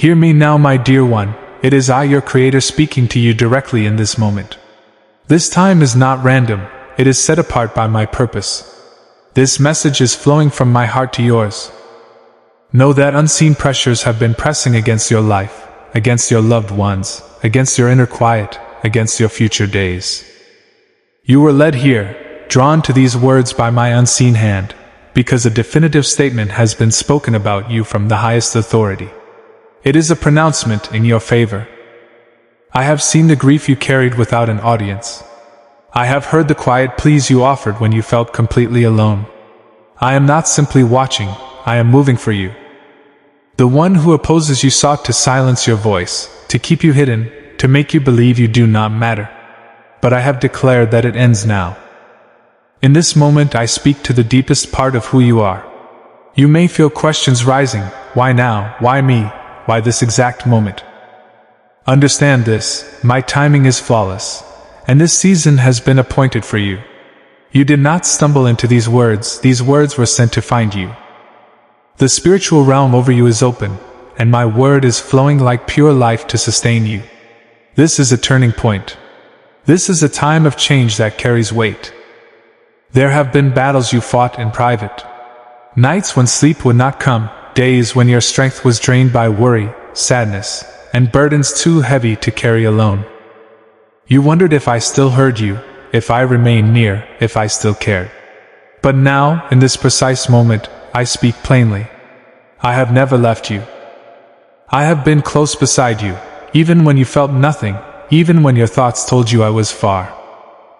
Hear me now, my dear one. It is I, your Creator, speaking to you directly in this moment. This time is not random, it is set apart by my purpose. This message is flowing from my heart to yours. Know that unseen pressures have been pressing against your life, against your loved ones, against your inner quiet, against your future days. You were led here, drawn to these words by my unseen hand, because a definitive statement has been spoken about you from the highest authority. It is a pronouncement in your favor. I have seen the grief you carried without an audience. I have heard the quiet pleas you offered when you felt completely alone. I am not simply watching, I am moving for you. The one who opposes you sought to silence your voice, to keep you hidden, to make you believe you do not matter. But I have declared that it ends now. In this moment I speak to the deepest part of who you are. You may feel questions rising. Why now? Why me? Why this exact moment? Understand this, my timing is flawless, and this season has been appointed for you. You did not stumble into these words were sent to find you. The spiritual realm over you is open, and my word is flowing like pure life to sustain you. This is a turning point. This is a time of change that carries weight. There have been battles you fought in private. Nights when sleep would not come, days when your strength was drained by worry, sadness, and burdens too heavy to carry alone. You wondered if I still heard you, if I remained near, if I still cared. But now, in this precise moment, I speak plainly. I have never left you. I have been close beside you, even when you felt nothing, even when your thoughts told you I was far.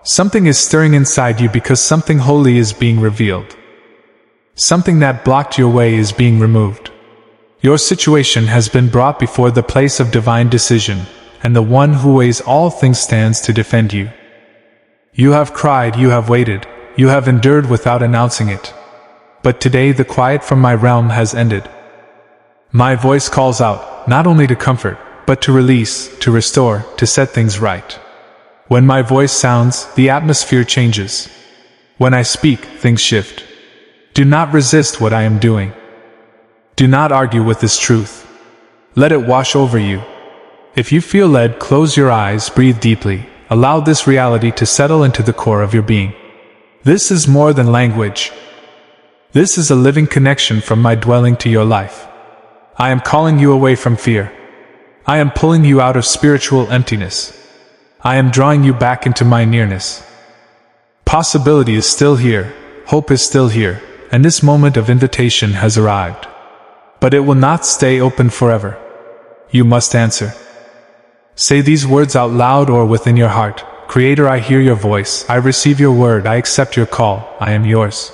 Something is stirring inside you because something holy is being revealed. Something that blocked your way is being removed. Your situation has been brought before the place of divine decision, and the one who weighs all things stands to defend you. You have cried, you have waited, you have endured without announcing it. But today the quiet from my realm has ended. My voice calls out, not only to comfort, but to release, to restore, to set things right. When my voice sounds, the atmosphere changes. When I speak, things shift. Do not resist what I am doing. Do not argue with this truth. Let it wash over you. If you feel led, close your eyes, breathe deeply, allow this reality to settle into the core of your being. This is more than language. This is a living connection from my dwelling to your life. I am calling you away from fear. I am pulling you out of spiritual emptiness. I am drawing you back into my nearness. Possibility is still here, hope is still here, and this moment of invitation has arrived. But it will not stay open forever. You must answer. Say these words out loud or within your heart. Creator, I hear your voice, I receive your word, I accept your call, I am yours.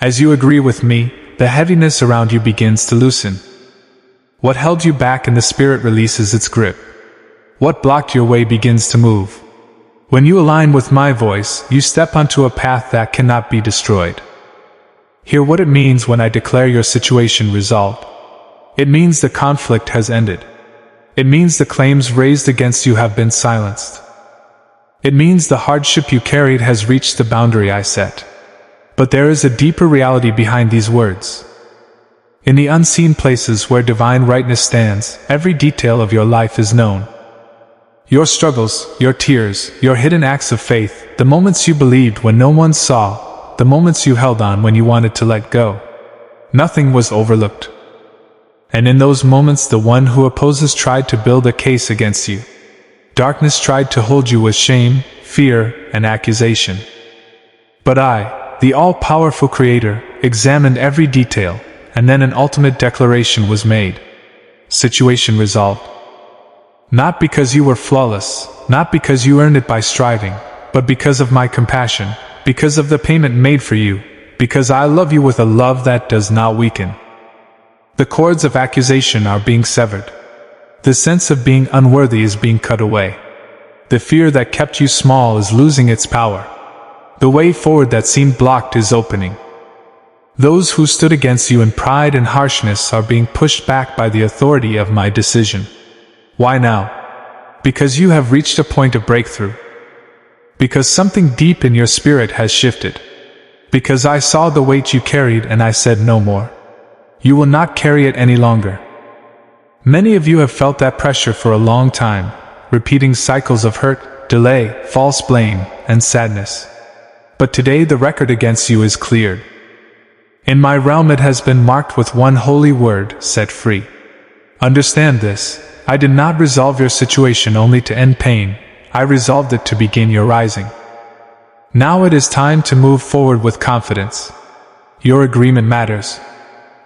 As you agree with me, the heaviness around you begins to loosen. What held you back in the spirit releases its grip. What blocked your way begins to move. When you align with my voice, you step onto a path that cannot be destroyed. Hear what it means when I declare your situation resolved. It means the conflict has ended. It means the claims raised against you have been silenced. It means the hardship you carried has reached the boundary I set. But there is a deeper reality behind these words. In the unseen places where divine rightness stands, every detail of your life is known. Your struggles, your tears, your hidden acts of faith, the moments you believed when no one saw, the moments you held on when you wanted to let go. Nothing was overlooked. And in those moments the one who opposes tried to build a case against you. Darkness tried to hold you with shame, fear, and accusation. But I, the all-powerful Creator, examined every detail, and then an ultimate declaration was made. Situation resolved. Not because you were flawless, not because you earned it by striving, but because of my compassion, because of the payment made for you, because I love you with a love that does not weaken. The cords of accusation are being severed. The sense of being unworthy is being cut away. The fear that kept you small is losing its power. The way forward that seemed blocked is opening. Those who stood against you in pride and harshness are being pushed back by the authority of my decision. Why now? Because you have reached a point of breakthrough. Because something deep in your spirit has shifted. Because I saw the weight you carried and I said no more. You will not carry it any longer. Many of you have felt that pressure for a long time, repeating cycles of hurt, delay, false blame, and sadness. But today the record against you is cleared. In my realm it has been marked with one holy word, set free. Understand this, I did not resolve your situation only to end pain, I resolved it to begin your rising. Now it is time to move forward with confidence. Your agreement matters.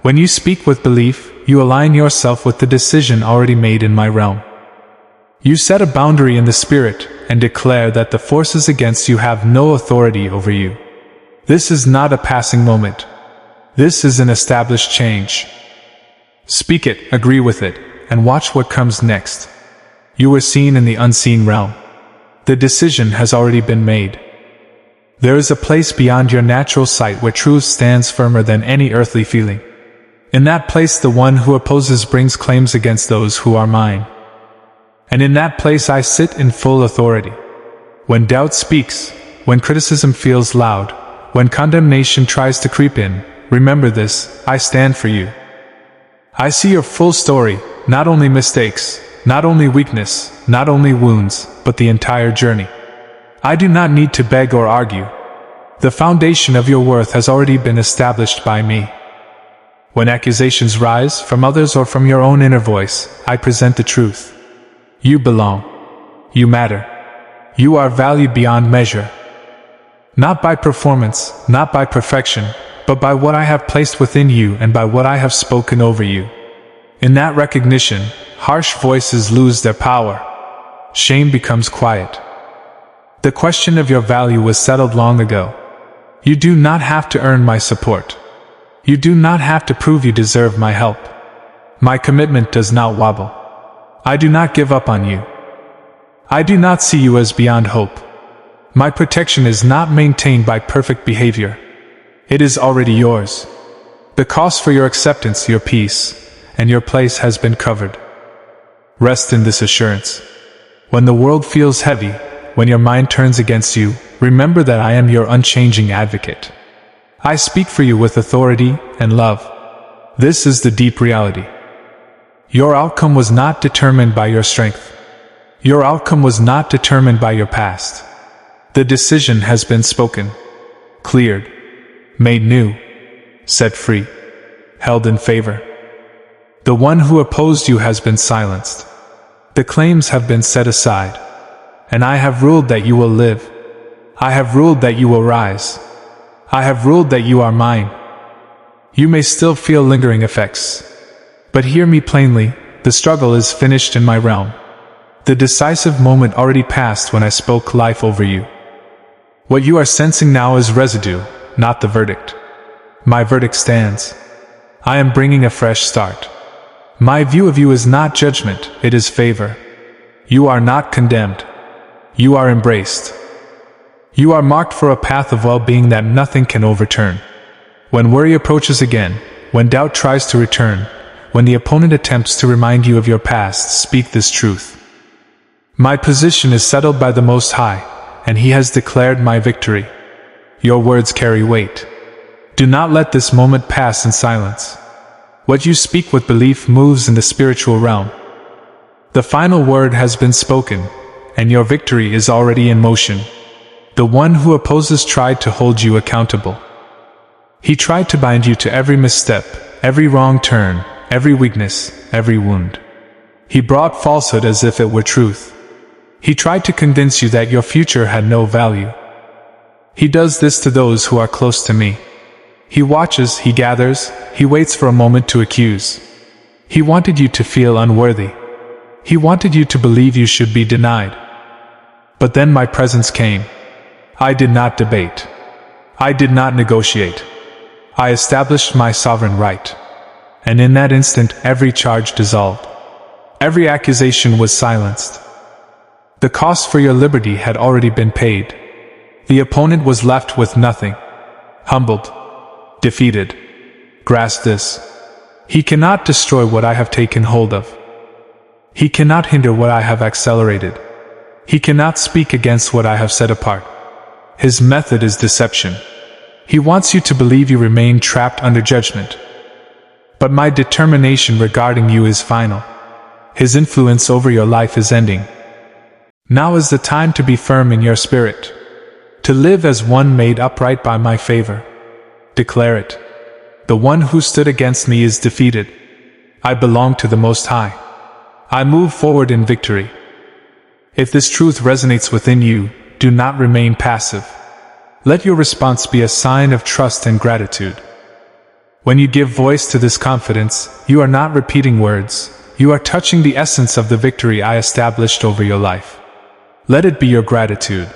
When you speak with belief, you align yourself with the decision already made in my realm. You set a boundary in the spirit and declare that the forces against you have no authority over you. This is not a passing moment. This is an established change. Speak it, agree with it, and watch what comes next. You are seen in the unseen realm. The decision has already been made. There is a place beyond your natural sight where truth stands firmer than any earthly feeling. In that place the one who opposes brings claims against those who are mine. And in that place I sit in full authority. When doubt speaks, when criticism feels loud, when condemnation tries to creep in, remember this, I stand for you. I see your full story, not only mistakes, not only weakness, not only wounds, but the entire journey. I do not need to beg or argue. The foundation of your worth has already been established by me. When accusations rise, from others or from your own inner voice, I present the truth. You belong. You matter. You are valued beyond measure. Not by performance, not by perfection, but by what I have placed within you and by what I have spoken over you. In that recognition, harsh voices lose their power. Shame becomes quiet. The question of your value was settled long ago. You do not have to earn my support. You do not have to prove you deserve my help. My commitment does not wobble. I do not give up on you. I do not see you as beyond hope. My protection is not maintained by perfect behavior. It is already yours. The cost for your acceptance, your peace, and your place has been covered. Rest in this assurance. When the world feels heavy, when your mind turns against you, remember that I am your unchanging advocate. I speak for you with authority and love. This is the deep reality. Your outcome was not determined by your strength. Your outcome was not determined by your past. The decision has been spoken, cleared, made new, set free, held in favor. The one who opposed you has been silenced. The claims have been set aside. And I have ruled that you will live. I have ruled that you will rise. I have ruled that you are mine. You may still feel lingering effects. But hear me plainly, the struggle is finished in my realm. The decisive moment already passed when I spoke life over you. What you are sensing now is residue, not the verdict. My verdict stands. I am bringing a fresh start. My view of you is not judgment, it is favor. You are not condemned. You are embraced. You are marked for a path of well-being that nothing can overturn. When worry approaches again, when doubt tries to return, when the opponent attempts to remind you of your past, speak this truth. My position is settled by the Most High, and He has declared my victory. Your words carry weight. Do not let this moment pass in silence. What you speak with belief moves in the spiritual realm. The final word has been spoken, and your victory is already in motion. The one who opposes tried to hold you accountable. He tried to bind you to every misstep, every wrong turn, every weakness, every wound. He brought falsehood as if it were truth. He tried to convince you that your future had no value. He does this to those who are close to me. He watches, he gathers, he waits for a moment to accuse. He wanted you to feel unworthy. He wanted you to believe you should be denied. But then my presence came. I did not debate. I did not negotiate. I established my sovereign right. And in that instant, every charge dissolved. Every accusation was silenced. The cost for your liberty had already been paid. The opponent was left with nothing. Humbled. Defeated. Grasp this. He cannot destroy what I have taken hold of. He cannot hinder what I have accelerated. He cannot speak against what I have set apart. His method is deception. He wants you to believe you remain trapped under judgment. But my determination regarding you is final. His influence over your life is ending. Now is the time to be firm in your spirit, to live as one made upright by my favor. Declare it. The one who stood against me is defeated. I belong to the Most High. I move forward in victory. If this truth resonates within you, do not remain passive. Let your response be a sign of trust and gratitude. When you give voice to this confidence, you are not repeating words, you are touching the essence of the victory I established over your life. Let it be your gratitude.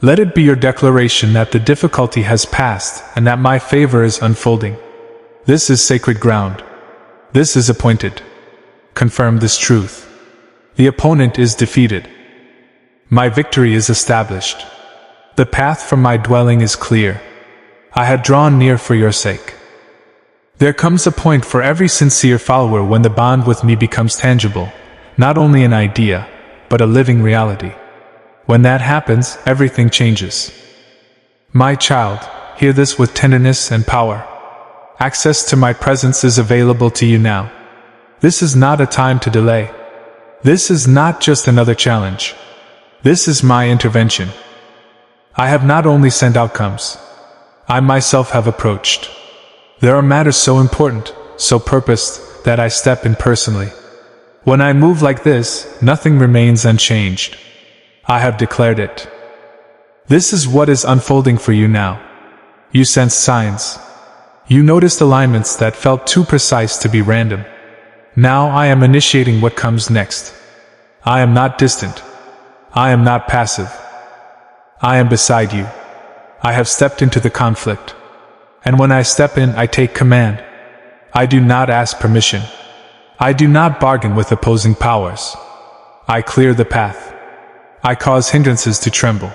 Let it be your declaration that the difficulty has passed and that my favor is unfolding. This is sacred ground. This is appointed. Confirm this truth. The opponent is defeated. My victory is established. The path from my dwelling is clear. I had drawn near for your sake. There comes a point for every sincere follower when the bond with me becomes tangible, not only an idea, but a living reality. When that happens, everything changes. My child, hear this with tenderness and power. Access to my presence is available to you now. This is not a time to delay. This is not just another challenge. This is my intervention. I have not only sent outcomes. I myself have approached. There are matters so important, so purposed, that I step in personally. When I move like this, nothing remains unchanged. I have declared it. This is what is unfolding for you now. You sense signs. You noticed alignments that felt too precise to be random. Now I am initiating what comes next. I am not distant. I am not passive. I am beside you. I have stepped into the conflict. And when I step in, I take command. I do not ask permission. I do not bargain with opposing powers. I clear the path. I cause hindrances to tremble.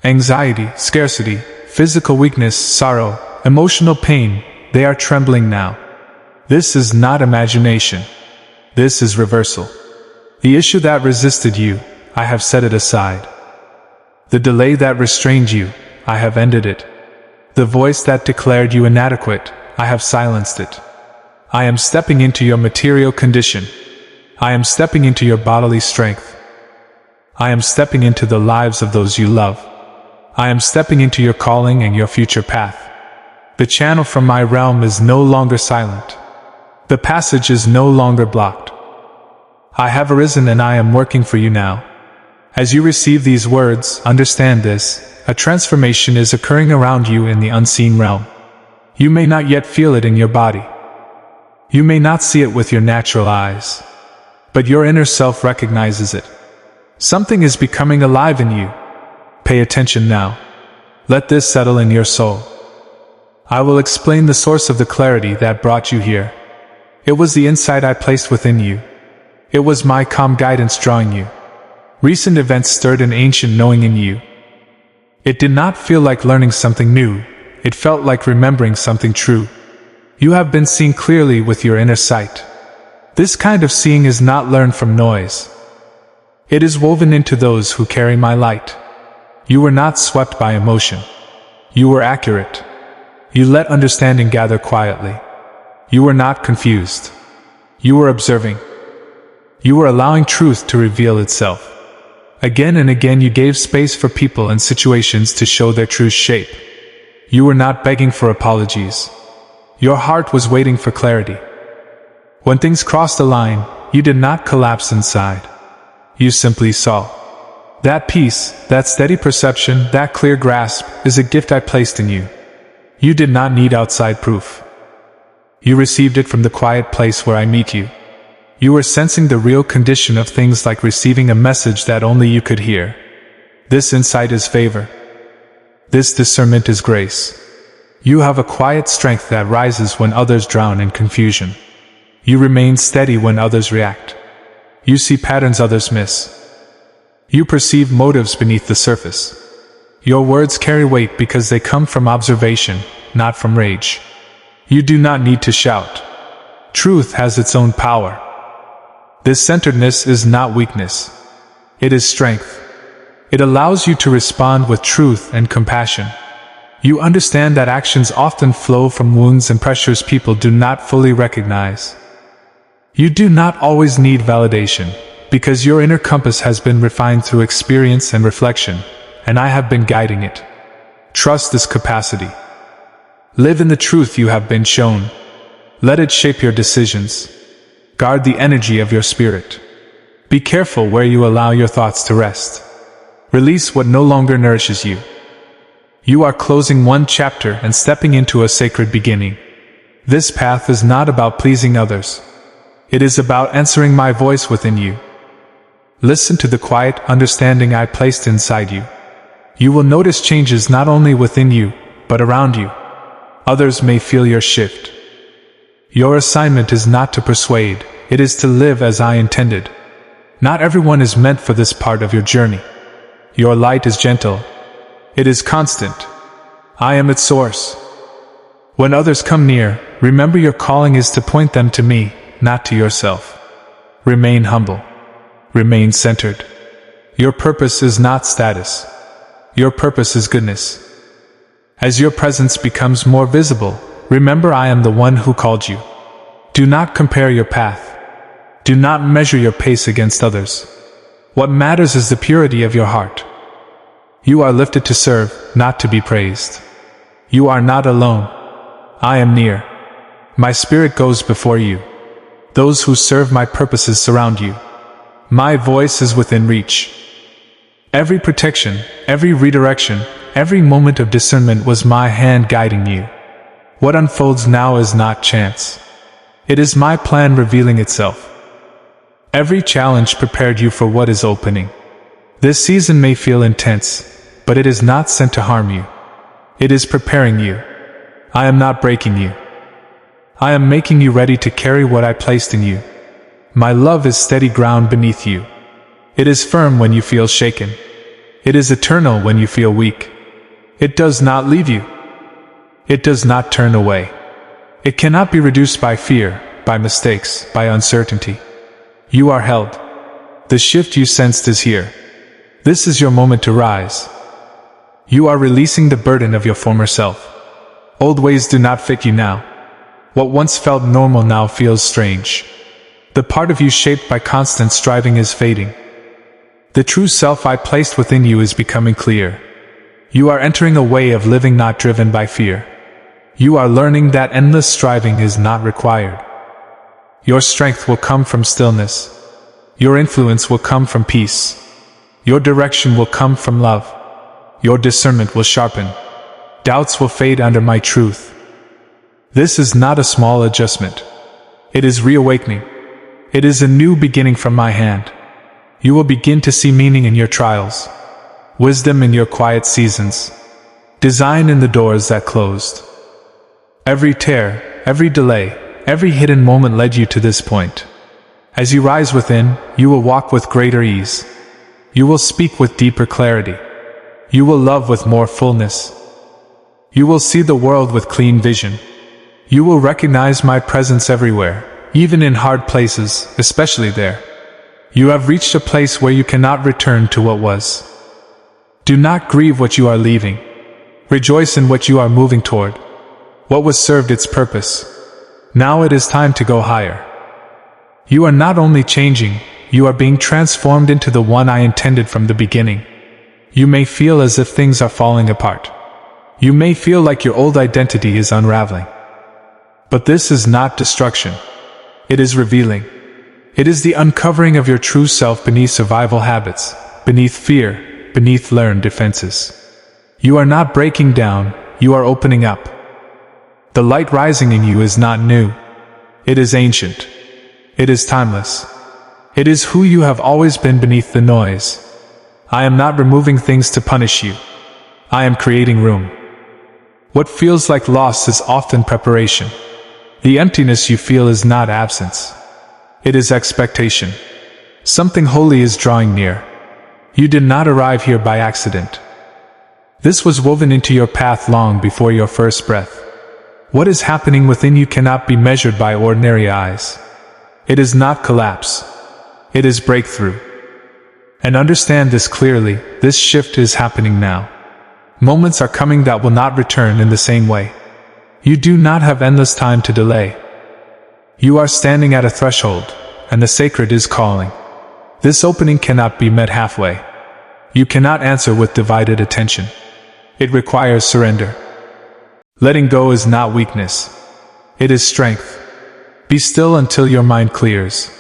Anxiety, scarcity, physical weakness, sorrow, emotional pain, they are trembling now. This is not imagination. This is reversal. The issue that resisted you, I have set it aside. The delay that restrained you, I have ended it. The voice that declared you inadequate, I have silenced it. I am stepping into your material condition. I am stepping into your bodily strength. I am stepping into the lives of those you love. I am stepping into your calling and your future path. The channel from my realm is no longer silent. The passage is no longer blocked. I have arisen and I am working for you now. As you receive these words, understand this. A transformation is occurring around you in the unseen realm. You may not yet feel it in your body. You may not see it with your natural eyes. But your inner self recognizes it. Something is becoming alive in you. Pay attention now. Let this settle in your soul. I will explain the source of the clarity that brought you here. It was the insight I placed within you. It was my calm guidance drawing you. Recent events stirred an ancient knowing in you. It did not feel like learning something new. It felt like remembering something true. You have been seeing clearly with your inner sight. This kind of seeing is not learned from noise. It is woven into those who carry my light. You were not swept by emotion. You were accurate. You let understanding gather quietly. You were not confused. You were observing. You were allowing truth to reveal itself. Again and again you gave space for people and situations to show their true shape. You were not begging for apologies. Your heart was waiting for clarity. When things crossed the line, you did not collapse inside. You simply saw. That peace, that steady perception, that clear grasp is a gift I placed in you. You did not need outside proof. You received it from the quiet place where I meet you. You were sensing the real condition of things, like receiving a message that only you could hear. This insight is favor. This discernment is grace. You have a quiet strength that rises when others drown in confusion. You remain steady when others react. You see patterns others miss. You perceive motives beneath the surface. Your words carry weight because they come from observation, not from rage. You do not need to shout. Truth has its own power. This centeredness is not weakness. It is strength. It allows you to respond with truth and compassion. You understand that actions often flow from wounds and pressures people do not fully recognize. You do not always need validation, because your inner compass has been refined through experience and reflection, and I have been guiding it. Trust this capacity. Live in the truth you have been shown. Let it shape your decisions. Guard the energy of your spirit. Be careful where you allow your thoughts to rest. Release what no longer nourishes you. You are closing one chapter and stepping into a sacred beginning. This path is not about pleasing others. It is about answering my voice within you. Listen to the quiet understanding I placed inside you. You will notice changes not only within you, but around you. Others may feel your shift. Your assignment is not to persuade, it is to live as I intended. Not everyone is meant for this part of your journey. Your light is gentle. It is constant. I am its source. When others come near, remember your calling is to point them to me, not to yourself. Remain humble. Remain centered. Your purpose is not status. Your purpose is goodness. As your presence becomes more visible, remember I am the one who called you. Do not compare your path. Do not measure your pace against others. What matters is the purity of your heart. You are lifted to serve, not to be praised. You are not alone. I am near. My spirit goes before you. Those who serve my purposes surround you. My voice is within reach. Every protection, every redirection, every moment of discernment was my hand guiding you. What unfolds now is not chance. It is my plan revealing itself. Every challenge prepared you for what is opening. This season may feel intense, but it is not sent to harm you. It is preparing you. I am not breaking you. I am making you ready to carry what I placed in you. My love is steady ground beneath you. It is firm when you feel shaken. It is eternal when you feel weak. It does not leave you. It does not turn away. It cannot be reduced by fear, by mistakes, by uncertainty. You are held. The shift you sensed is here. This is your moment to rise. You are releasing the burden of your former self. Old ways do not fit you now. What once felt normal now feels strange. The part of you shaped by constant striving is fading. The true self I placed within you is becoming clear. You are entering a way of living not driven by fear. You are learning that endless striving is not required. Your strength will come from stillness. Your influence will come from peace. Your direction will come from love. Your discernment will sharpen. Doubts will fade under my truth. This is not a small adjustment. It is reawakening. It is a new beginning from my hand. You will begin to see meaning in your trials, wisdom in your quiet seasons, design in the doors that closed. Every tear, every delay, every hidden moment led you to this point. As you rise within, you will walk with greater ease. You will speak with deeper clarity. You will love with more fullness. You will see the world with clean vision. You will recognize my presence everywhere, even in hard places, especially there. You have reached a place where you cannot return to what was. Do not grieve what you are leaving. Rejoice in what you are moving toward. What was served its purpose. Now it is time to go higher. You are not only changing, you are being transformed into the one I intended from the beginning. You may feel as if things are falling apart. You may feel like your old identity is unraveling. But this is not destruction. It is revealing. It is the uncovering of your true self beneath survival habits, beneath fear, beneath learned defenses. You are not breaking down, you are opening up. The light rising in you is not new. It is ancient. It is timeless. It is who you have always been beneath the noise. I am not removing things to punish you. I am creating room. What feels like loss is often preparation. The emptiness you feel is not absence. It is expectation. Something holy is drawing near. You did not arrive here by accident. This was woven into your path long before your first breath. What is happening within you cannot be measured by ordinary eyes. It is not collapse. It is breakthrough. And understand this clearly, this shift is happening now. Moments are coming that will not return in the same way. You do not have endless time to delay. You are standing at a threshold, and the sacred is calling. This opening cannot be met halfway. You cannot answer with divided attention. It requires surrender. Letting go is not weakness. It is strength. Be still until your mind clears.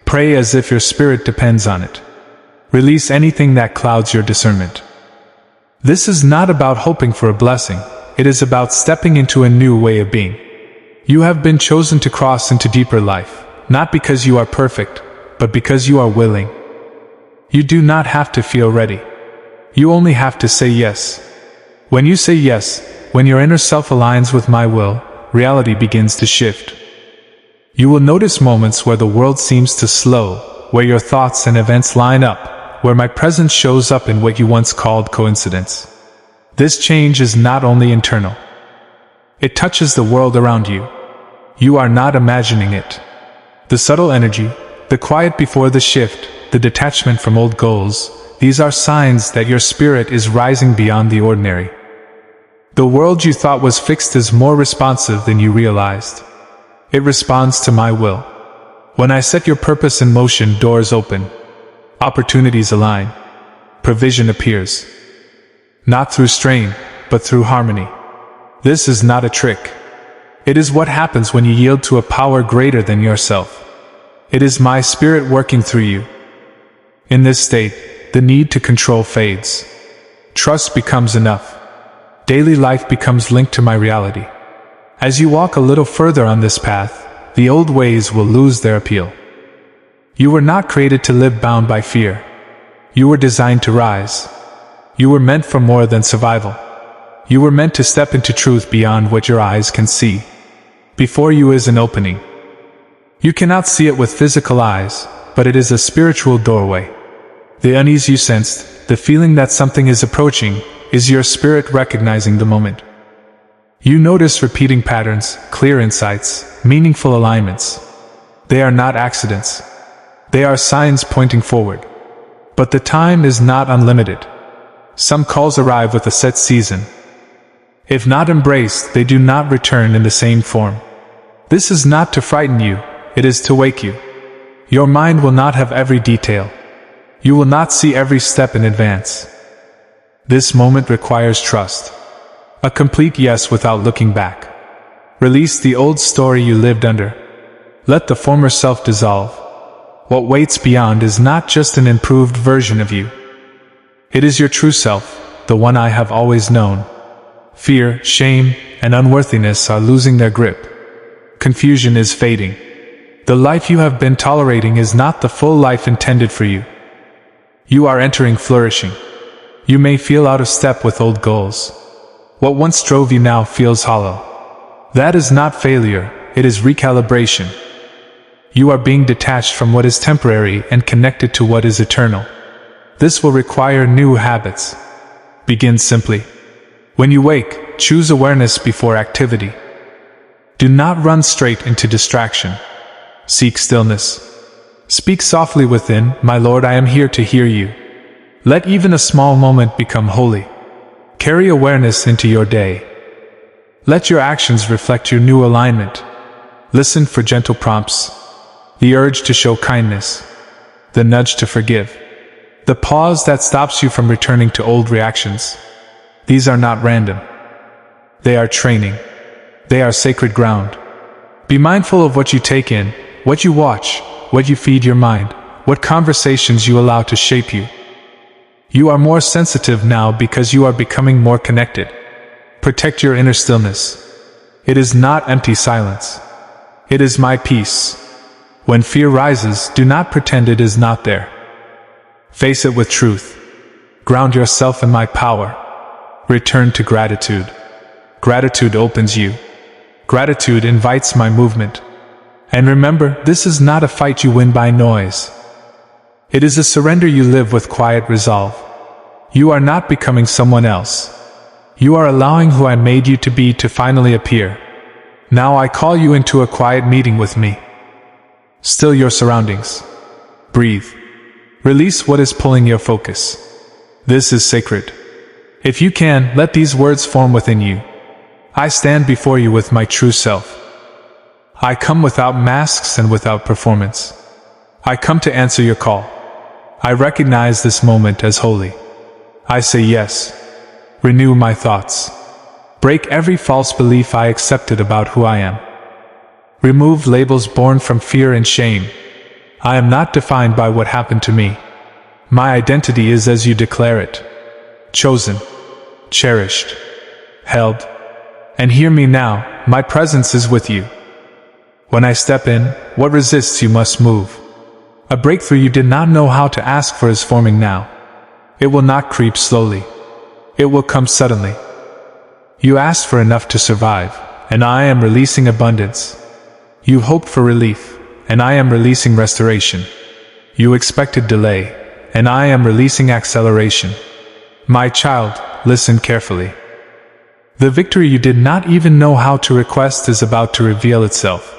Pray as if your spirit depends on it. Release anything that clouds your discernment. This is not about hoping for a blessing. It is about stepping into a new way of being. You have been chosen to cross into deeper life, not because you are perfect, but because you are willing. You do not have to feel ready. You only have to say yes. When you say yes, when your inner self aligns with my will, reality begins to shift. You will notice moments where the world seems to slow, where your thoughts and events line up, where my presence shows up in what you once called coincidence. This change is not only internal. It touches the world around you. You are not imagining it. The subtle energy, the quiet before the shift, the detachment from old goals, these are signs that your spirit is rising beyond the ordinary. The world you thought was fixed is more responsive than you realized. It responds to my will. When I set your purpose in motion, doors open. Opportunities align. Provision appears. Not through strain, but through harmony. This is not a trick. It is what happens when you yield to a power greater than yourself. It is my spirit working through you. In this state, the need to control fades. Trust becomes enough. Daily life becomes linked to my reality. As you walk a little further on this path, the old ways will lose their appeal. You were not created to live bound by fear. You were designed to rise. You were meant for more than survival. You were meant to step into truth beyond what your eyes can see. Before you is an opening. You cannot see it with physical eyes, but it is a spiritual doorway. The unease you sensed, the feeling that something is approaching, is your spirit recognizing the moment. You notice repeating patterns, clear insights, meaningful alignments. They are not accidents. They are signs pointing forward. But the time is not unlimited. Some calls arrive with a set season. If not embraced, they do not return in the same form. This is not to frighten you, it is to wake you. Your mind will not have every detail. You will not see every step in advance. This moment requires trust. A complete yes without looking back. Release the old story you lived under. Let the former self dissolve. What waits beyond is not just an improved version of you. It is your true self, the one I have always known. Fear, shame, and unworthiness are losing their grip. Confusion is fading. The life you have been tolerating is not the full life intended for you. You are entering flourishing. You may feel out of step with old goals. What once drove you now feels hollow. That is not failure, it is recalibration. You are being detached from what is temporary and connected to what is eternal. This will require new habits. Begin simply. When you wake, choose awareness before activity. Do not run straight into distraction. Seek stillness. Speak softly within, "My Lord, I am here to hear you." Let even a small moment become holy. Carry awareness into your day. Let your actions reflect your new alignment. Listen for gentle prompts. The urge to show kindness. The nudge to forgive. The pause that stops you from returning to old reactions. These are not random. They are training. They are sacred ground. Be mindful of what you take in, what you watch, what you feed your mind, what conversations you allow to shape you. You are more sensitive now because you are becoming more connected. Protect your inner stillness. It is not empty silence. It is my peace. When fear rises, do not pretend it is not there. Face it with truth. Ground yourself in my power. Return to gratitude. Gratitude opens you. Gratitude invites my movement. And remember, this is not a fight you win by noise. It is a surrender you live with quiet resolve. You are not becoming someone else. You are allowing who I made you to be to finally appear. Now I call you into a quiet meeting with me. Still your surroundings. Breathe. Release what is pulling your focus. This is sacred. If you can, let these words form within you. I stand before you with my true self. I come without masks and without performance. I come to answer your call. I recognize this moment as holy. I say yes. Renew my thoughts. Break every false belief I accepted about who I am. Remove labels born from fear and shame. I am not defined by what happened to me. My identity is as you declare it. Chosen, cherished, held. And hear me now, my presence is with you. When I step in, what resists you must move. A breakthrough you did not know how to ask for is forming now. It will not creep slowly. It will come suddenly. You asked for enough to survive, and I am releasing abundance. You hoped for relief, and I am releasing restoration. You expected delay, and I am releasing acceleration. My child, listen carefully. The victory you did not even know how to request is about to reveal itself.